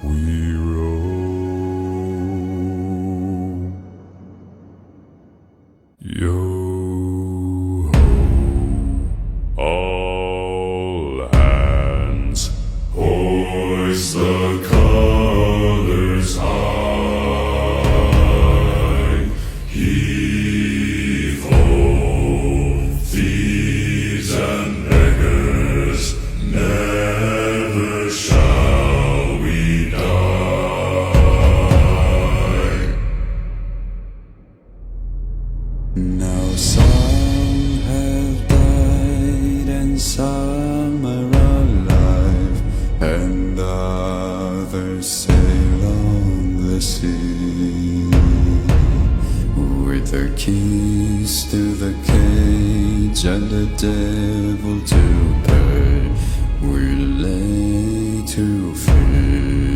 we roam. Yo ho, all hands, hoist the colors high. Heave ho, thieves and beggars, never shall we die. Now some have died and some are alive, and others sail on the sea with their keys to the cage and the devil to pay. We lay to fear.